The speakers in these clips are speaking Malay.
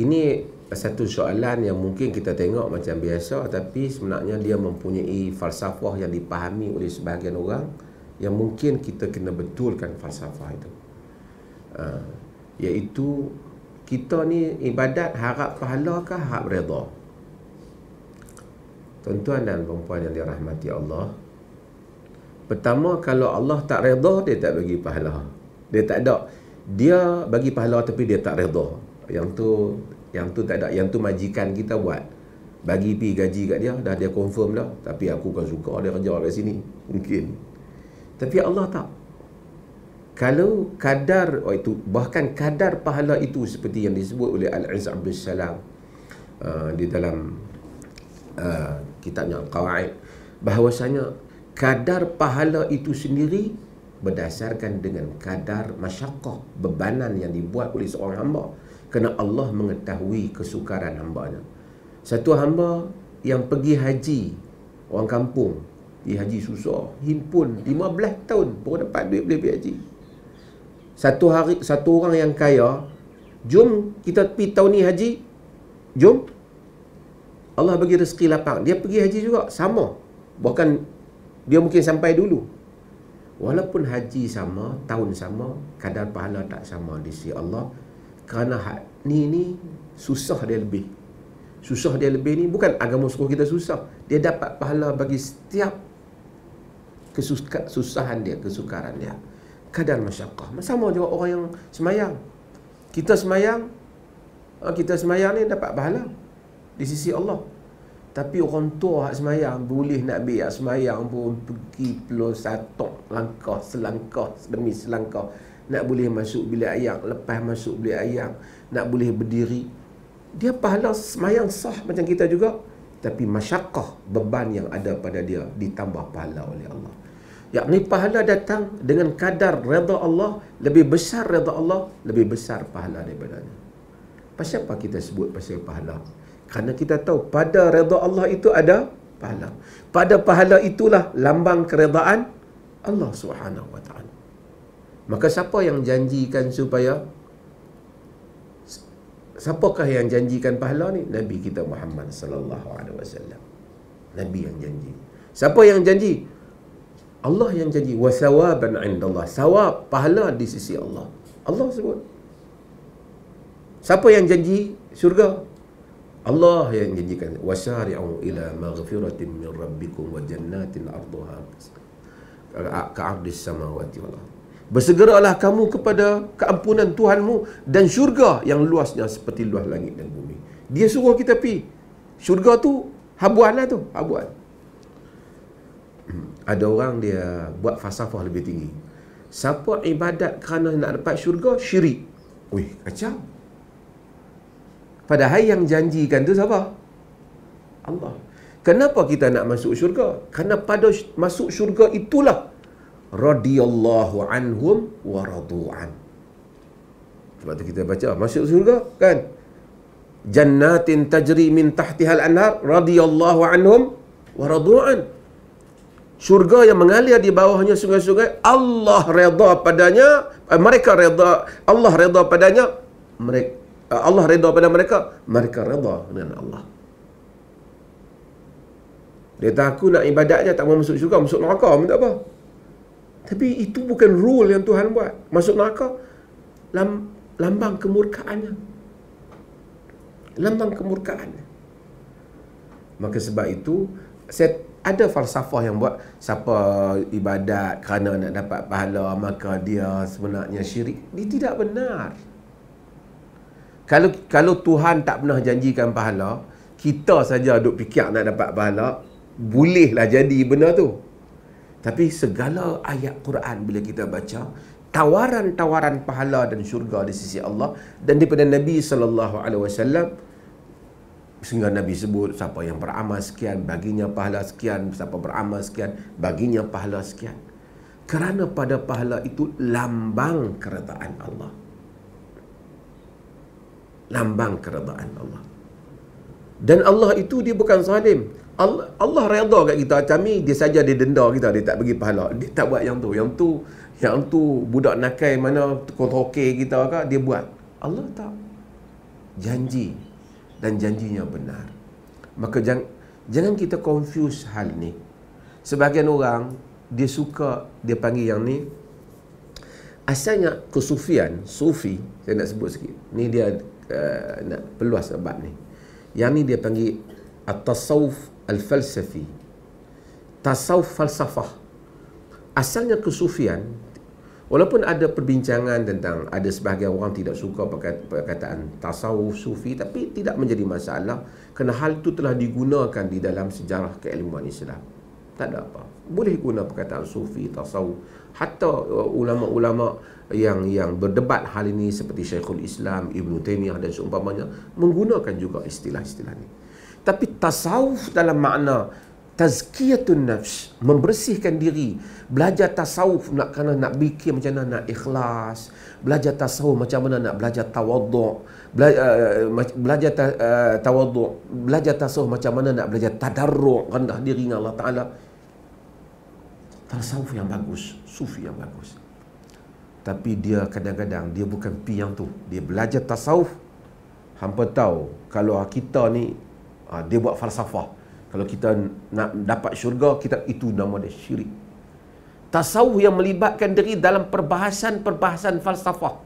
Ini satu soalan yang mungkin kita tengok macam biasa, tapi sebenarnya dia mempunyai falsafah yang dipahami oleh sebahagian orang, yang mungkin kita kena betulkan falsafah itu. Iaitu kita ni ibadat harap pahala ke harap redha? Tuan-tuan dan puan-puan yang dirahmati Allah, pertama, kalau Allah tak redha, dia tak bagi pahala. Dia tak ada. Dia bagi pahala tapi dia tak redha. Yang tu tak ada. Yang tu majikan kita buat. Bagi pi gaji kat dia, dah dia confirm dah. Tapi aku kan suka dia kerja kat sini. Mungkin. Tapi Allah tak. Kalau kadar itu, bahkan kadar pahala itu seperti yang disebut oleh Al-Izz Abdul Salam di dalam kitabnya Al-Qawaid, bahawasanya kadar pahala itu sendiri berdasarkan dengan kadar masyaqqah, bebanan yang dibuat oleh seorang hamba, kerana Allah mengetahui kesukaran hambanya. Satu hamba yang pergi haji, orang kampung pergi haji susah, himpun 15 tahun baru dapat duit boleh pergi haji. Satu orang yang kaya, jom kita pergi tahun ni haji, jom, Allah bagi rezeki lapang, dia pergi haji juga, sama. Bahkan dia mungkin sampai dulu. Walaupun haji sama, tahun sama, kadar pahala tak sama di sisi Allah. Kerana ni susah dia lebih. Susah dia lebih ni bukan agama suruh kita susah. Dia dapat pahala bagi setiap kesusahan dia, kesukaran dia. Kadar masyaqqah. Sama juga orang yang semayang. Kita semayang ni dapat pahala di sisi Allah. Tapi orang tua hak semayang, boleh nak ambil hak semayang pun pergi peluh satu langkah, selangkah demi selangkah. Nak boleh masuk bilik ayam, lepas masuk bilik ayam, nak boleh berdiri. Dia pahala semayang sah macam kita juga. Tapi masyaqqah, beban yang ada pada dia, ditambah pahala oleh Allah. Yakni pahala datang dengan kadar redha Allah, lebih besar redha Allah, lebih besar pahala daripadanya. Pasal apa kita sebut pasal pahala? Kerana kita tahu pada redha Allah itu ada pahala. Pada pahala itulah lambang keredaan Allah Subhanahu wa taala. Maka siapa yang janjikan supaya, siapakah yang janjikan pahala ni? Nabi kita Muhammad sallallahu alaihi wasallam. Nabi yang janji. Siapa yang janji? Allah yang janji. Wa thawaban 'indallah. Sawab, pahala di sisi Allah. Allah sebut. Siapa yang janji syurga? Allah yang janjikan. Wasari'u ila maghfiratin min rabbikum wa jannatin 'arduha ka'ardis samawati wal ardh. Bersegeralah kamu kepada keampunan Tuhanmu dan syurga yang luasnya seperti luas langit dan bumi. Dia suruh kita pergi. Syurga tu habuan lah tu, habuan. Ada orang dia buat falsafah lebih tinggi. Siapa ibadat kerana nak dapat syurga, syirik. Wih, kacau. Padahal yang janjikan tu siapa? Allah. Kenapa kita nak masuk syurga? Kerana pada masuk syurga itulah radiyallahu anhum wa radu'an. Sebab tu kita baca masuk syurga kan, jannatin tajri min tahtihal anhar radiyallahu anhum wa radu'an. Syurga yang mengalir di bawahnya sungai-sungai, Allah redha padanya, mereka redha, Allah redha padanya, mereka, Allah redha pada mereka, mereka redha dengan Allah. Dia tak, aku nak ibadatnya tak mau masuk syurga, masuk neraka pun tak apa. Tapi itu bukan rule yang Tuhan buat. Masuk neraka lambang kemurkaannya. Lambang kemurkaannya. Maka sebab itu ada falsafah yang buat siapa ibadat kerana nak dapat pahala maka dia sebenarnya syirik. Dia tidak benar. Kalau Tuhan tak pernah janjikan pahala, kita saja duk fikir nak dapat pahala, bolehlah jadi benda tu. Tapi segala ayat Quran bila kita baca, tawaran-tawaran pahala dan syurga di sisi Allah dan daripada Nabi SAW, sehingga Nabi sebut siapa yang beramal sekian baginya pahala sekian, siapa beramal sekian baginya pahala sekian. Kerana pada pahala itu lambang keredaan Allah. Lambang keredaan Allah. Dan Allah itu dia bukan zalim. Allah redha kat kita macam ni, dia saja dia denda kita, dia tak bagi pahala. Dia tak buat yang tu. Yang tu budak nakai mana toke kita ke dia buat. Allah tak. janji dan janjinya benar. Maka jangan kita confuse hal ni. Sebahagian orang dia suka, dia panggil yang ni, asalnya kesufian, sufi, saya nak sebut sikit. Ni dia nak peluas bab ni. Yang ni dia panggil at-tasawuf al-falsafi. Tasawuf falsafah. Asalnya kesufian, walaupun ada perbincangan tentang, ada sebahagian orang tidak suka perkataan tasawuf sufi, tapi tidak menjadi masalah kerana hal itu telah digunakan di dalam sejarah keilmuan Islam. Tak ada apa. Boleh guna perkataan sufi, tasawuf. Hatta ulama-ulama yang berdebat hal ini seperti Syekhul Islam, Ibn Taymiyah dan seumpamanya menggunakan juga istilah-istilah ini. Tapi tasawuf dalam makna tazkiyatun nafs, membersihkan diri, belajar tasawuf nak fikir macam mana nak ikhlas, belajar tasawuf macam mana nak belajar tawaduk, belajar tawaduk, belajar tasawuf macam mana nak belajar tadarruk, rendah diri dengan Allah Ta'ala. Tasawuf yang bagus, sufi yang bagus. Tapi dia kadang-kadang dia bukan pi yang tu. Dia belajar tasawuf, hampa tahu kalau kita ni dia buat falsafah. Kalau kita nak dapat syurga, kita itu nama dia syirik. Tasawuf yang melibatkan diri dalam perbahasan falsafah.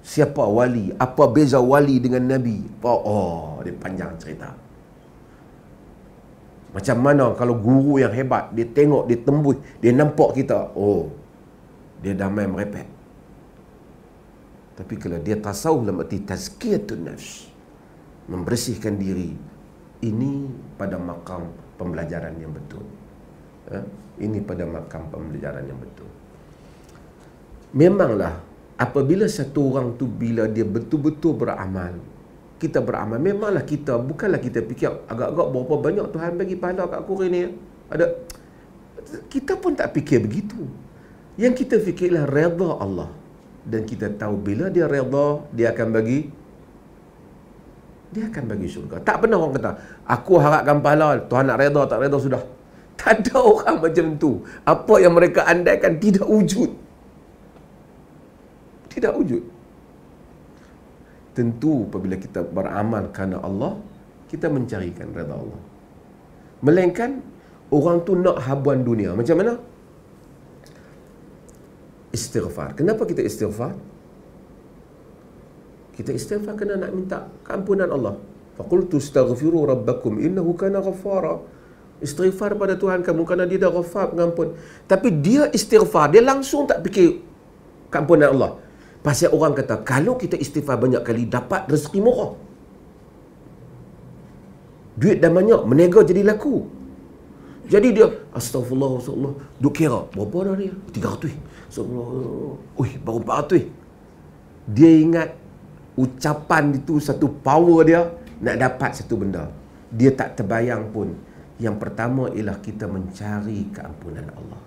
Siapa wali? Apa beza wali dengan Nabi? Oh, dia panjang cerita. Macam mana kalau guru yang hebat, dia tengok, dia tembus, dia nampak kita, oh, dia damai merepek. Tapi kalau dia tasawuf dalam arti tazkiyatun nafs, membersihkan diri, ini pada makam pembelajaran yang betul. Ini pada makam pembelajaran yang betul. Memanglah apabila satu orang tu, bila dia betul-betul beramal, kita beramal, memanglah kita, bukanlah kita fikir agak-agak berapa banyak Tuhan bagi pahala kat aku ni. Ada, kita pun tak fikir begitu. Yang kita fikirlah redha Allah. Dan kita tahu bila dia redha, dia akan bagi syurga. Tak pernah orang kata, aku harapkan pahala, Tuhan nak redha, tak redha sudah. Tak ada orang macam tu. Apa yang mereka andaikan tidak wujud. Tidak wujud. Tentu apabila kita beramal kerana Allah, kita mencarikan redha Allah. Melainkan orang tu nak habuan dunia. Macam mana? Istighfar. Kenapa kita istighfar? Kita istighfar kerana nak minta keampunan Allah. Faqultu astaghfiru rabbakum innahu kana ghaffara. Istighfar pada Tuhan kamu kerana dia dah ghafar, pengampun. Tapi dia istighfar, dia langsung tak fikir keampunan Allah. Pasal orang kata, kalau kita istighfar banyak kali, dapat rezeki murah. Duit dah banyak, menega jadi laku. Jadi dia, astagfirullah, astagfirullah. Duk kira, berapa dah dia? 300. Astagfirullah. Ui, baru 400. Dia ingat ucapan itu satu power dia nak dapat satu benda. Dia tak terbayang pun. Yang pertama ialah kita mencari keampunan Allah.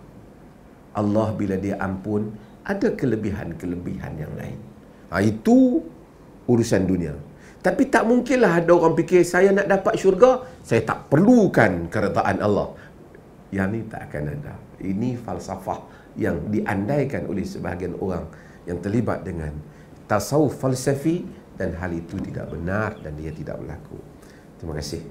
Allah bila dia ampun, ada kelebihan-kelebihan yang lain. Itu urusan dunia. Tapi tak mungkinlah ada orang fikir, saya nak dapat syurga, saya tak perlukan keredaan Allah. Yang ni tak akan ada. Ini falsafah yang diandaikan oleh sebahagian orang yang terlibat dengan tasawuf falsafi, dan hal itu tidak benar dan dia tidak berlaku. Terima kasih.